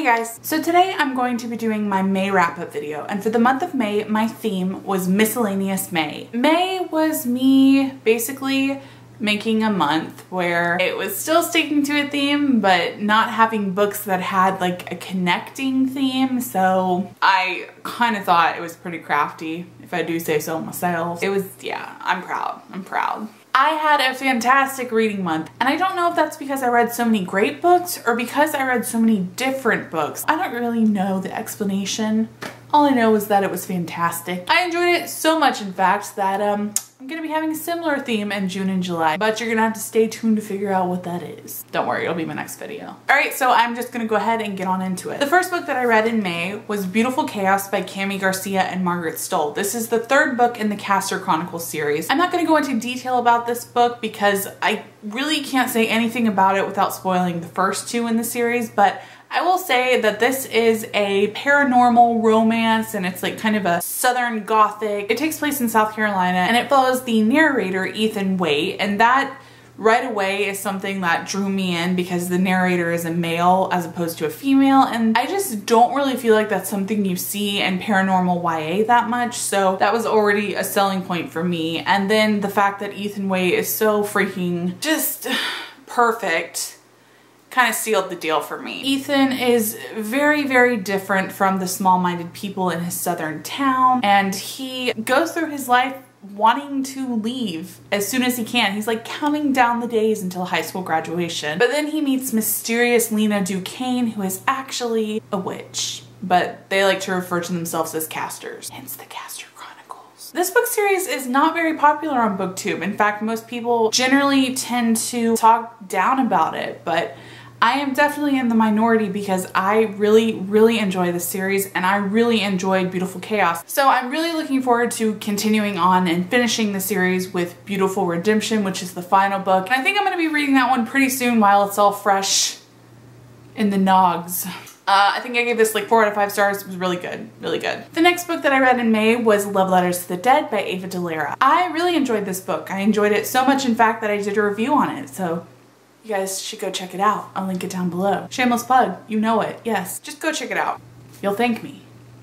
guys, so today I'm going to be doing my May wrap-up video, and for the month of May, my theme was Miscellaneous May. May was me basically making a month where it was still sticking to a theme, but not having books that had like a connecting theme, so I kind of thought it was pretty crafty, if I do say so myself. It was, yeah, I'm proud. I had a fantastic reading month, and I don't know if that's because I read so many great books or because I read so many different books. I don't really know the explanation. All I know is that it was fantastic. I enjoyed it so much, in fact, that I'm gonna be having a similar theme in June and July, but you're gonna have to stay tuned to figure out what that is. Don't worry, it'll be my next video. All right, so I'm just gonna go ahead and get on into it. The first book that I read in May was Beautiful Chaos by Cami Garcia and Margaret Stoll. This is the third book in the Castor Chronicles series. I'm not gonna go into detail about this book because I really can't say anything about it without spoiling the first two in the series, but I will say that this is a paranormal romance, and it's like kind of a southern gothic. It takes place in South Carolina, and it follows the narrator, Ethan Waite, and that right away is something that drew me in because the narrator is a male as opposed to a female, and I just don't really feel like that's something you see in paranormal YA that much, so that was already a selling point for me. And then the fact that Ethan Waite is so freaking just perfect kind of sealed the deal for me. Ethan is very, very different from the small-minded people in his southern town, and he goes through his life wanting to leave as soon as he can. He's like counting down the days until high school graduation. But then he meets mysterious Lena Duquesne, who is actually a witch, but they like to refer to themselves as casters, hence the Castor Chronicles. This book series is not very popular on BookTube. In fact, most people generally tend to talk down about it, but I am definitely in the minority because I really enjoy this series, and I really enjoyed Beautiful Chaos. So I'm really looking forward to continuing on and finishing the series with Beautiful Redemption, which is the final book. And I think I'm going to be reading that one pretty soon while it's all fresh in the nogs. I think I gave this like 4 out of 5 stars. It was really good, really good. The next book that I read in May was Love Letters to the Dead by Ava DeLera. I really enjoyed this book. I enjoyed it so much, in fact, that I did a review on it. So you guys should go check it out. I'll link it down below. Shameless plug, you know it. Yes, just go check it out. You'll thank me,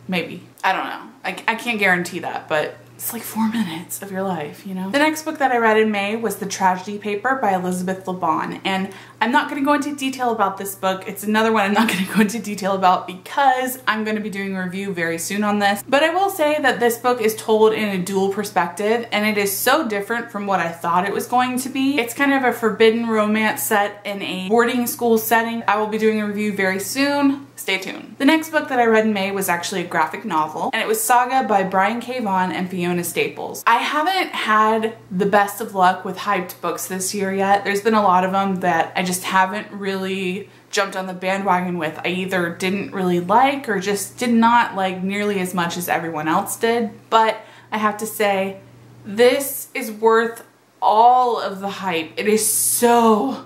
maybe. I don't know. I can't guarantee that, but it's like 4 minutes of your life, you know? The next book that I read in May was The Tragedy Paper by Elizabeth LeBon, and I'm not gonna go into detail about this book. It's another one I'm not gonna go into detail about because I'm gonna be doing a review very soon on this. But I will say that this book is told in a dual perspective, and it is so different from what I thought it was going to be. It's kind of a forbidden romance set in a boarding school setting. I will be doing a review very soon. Stay tuned. The next book that I read in May was actually a graphic novel, and it was Saga by Brian K. Vaughan and Fiona Staples. I haven't had the best of luck with hyped books this year yet. There's been a lot of them that I just haven't really jumped on the bandwagon with. I either didn't really like or just did not like nearly as much as everyone else did. But I have to say, this is worth all of the hype. It is so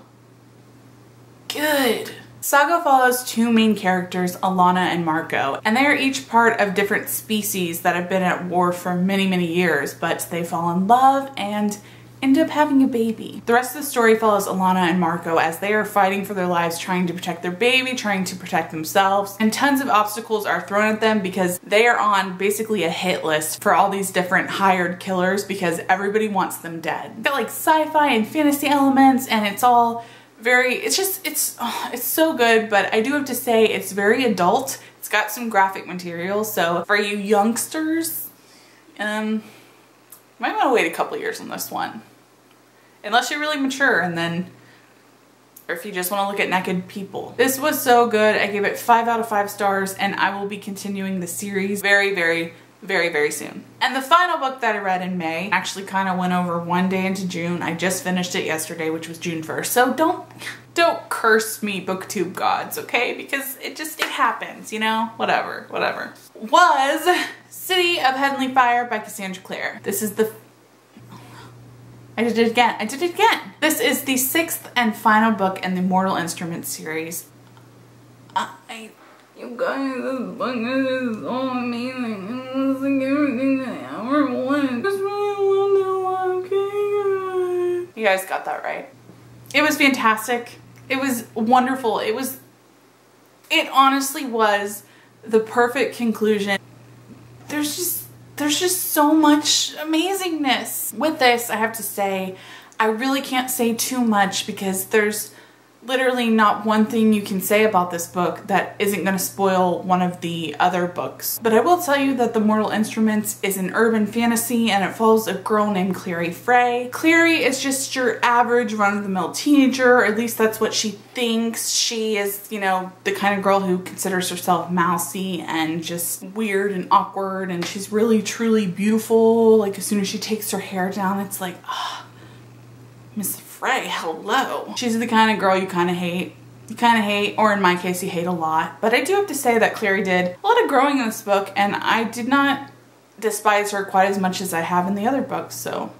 good. Saga follows two main characters, Alana and Marco, and they are each part of different species that have been at war for many years, but they fall in love and end up having a baby. The rest of the story follows Alana and Marco as they are fighting for their lives, trying to protect their baby, trying to protect themselves, and tons of obstacles are thrown at them because they are on basically a hit list for all these different hired killers because everybody wants them dead. It's got like sci-fi and fantasy elements, and it's all very, it's so good, but I do have to say it's very adult. It's got some graphic material, so for you youngsters, you might want to wait a couple years on this one. Unless you're really mature, and then, or if you just want to look at naked people. This was so good. I gave it 5 out of 5 stars, and I will be continuing the series very soon. And the final book that I read in May actually kind of went over one day into June. I just finished it yesterday, which was June 1st. So don't curse me, BookTube gods, okay? Because it happens, you know? Whatever. Was City of Heavenly Fire by Cassandra Clare. This is the... I did it again. This is the 6th and final book in the Mortal Instruments series. You guys, this book is so amazing. It was like everything that I ever wanted. Just really loved it. Okay, you guys got that right. It was fantastic. It was wonderful. It was It honestly was the perfect conclusion. There's just so much amazingness. With this, I have to say, I really can't say too much because there's literally not one thing you can say about this book that isn't going to spoil one of the other books. But I will tell you that The Mortal Instruments is an urban fantasy and it follows a girl named Clary Frey. Clary is just your average run-of-the-mill teenager, or at least that's what she thinks. She is, you know, the kind of girl who considers herself mousy and just weird and awkward, and she's really truly beautiful. Like as soon as she takes her hair down, it's like, ah, Miss Frey, hello. She's the kind of girl you kind of hate. You kind of hate, or in my case, you hate a lot. But I do have to say that Clary did a lot of growing in this book, and I did not despise her quite as much as I have in the other books, so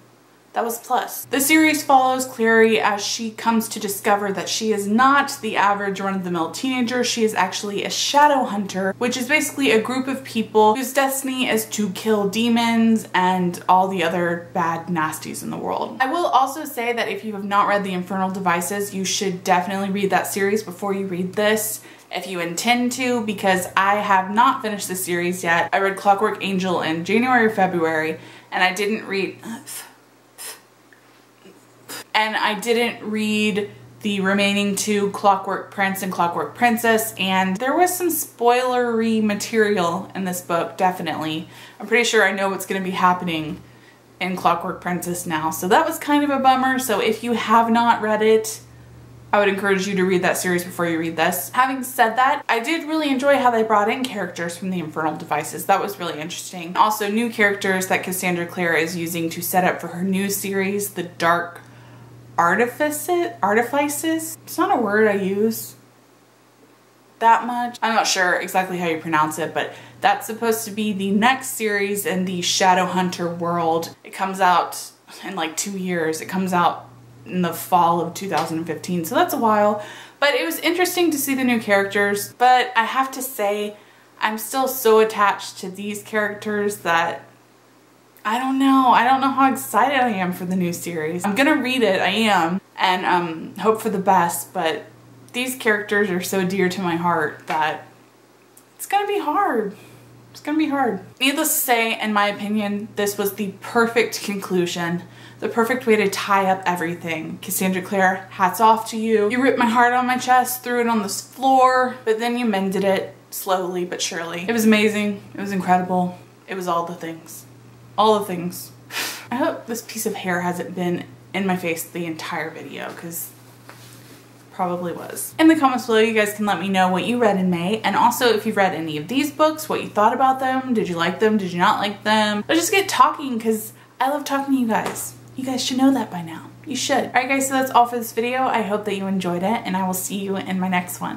that was a plus. The series follows Clary as she comes to discover that she is not the average run-of-the-mill teenager. She is actually a shadow hunter, which is basically a group of people whose destiny is to kill demons and all the other bad nasties in the world. I will also say that if you have not read The Infernal Devices, you should definitely read that series before you read this, if you intend to, because I have not finished the series yet. I read Clockwork Angel in January or February, and I didn't read the remaining two, Clockwork Prince and Clockwork Princess, and there was some spoilery material in this book, definitely. I'm pretty sure I know what's going to be happening in Clockwork Princess now, so that was kind of a bummer. So if you have not read it, I would encourage you to read that series before you read this. Having said that, I did really enjoy how they brought in characters from the Infernal Devices. That was really interesting. Also, new characters that Cassandra Clare is using to set up for her new series, The Dark Artifices? It's not a word I use that much. I'm not sure exactly how you pronounce it, but that's supposed to be the next series in the Shadowhunter world. It comes out in like 2 years. It comes out in the fall of 2015, so that's a while. But it was interesting to see the new characters, but I have to say, I'm still so attached to these characters that I don't know how excited I am for the new series. I'm gonna read it, I am, and hope for the best, but these characters are so dear to my heart that it's gonna be hard. It's gonna be hard. Needless to say, in my opinion, this was the perfect conclusion, the perfect way to tie up everything. Cassandra Clare, hats off to you. You ripped my heart on my chest, threw it on this floor, but then you mended it slowly but surely. It was amazing. It was incredible. It was all the things. All the things. I hope this piece of hair hasn't been in my face the entire video, because probably was. In the comments below, you guys can let me know what you read in May, and also if you've read any of these books, what you thought about them. Did you like them? Did you not like them? Let's just get talking, because I love talking to you guys. You guys should know that by now. You should. Alright guys, so that's all for this video. I hope that you enjoyed it, and I will see you in my next one.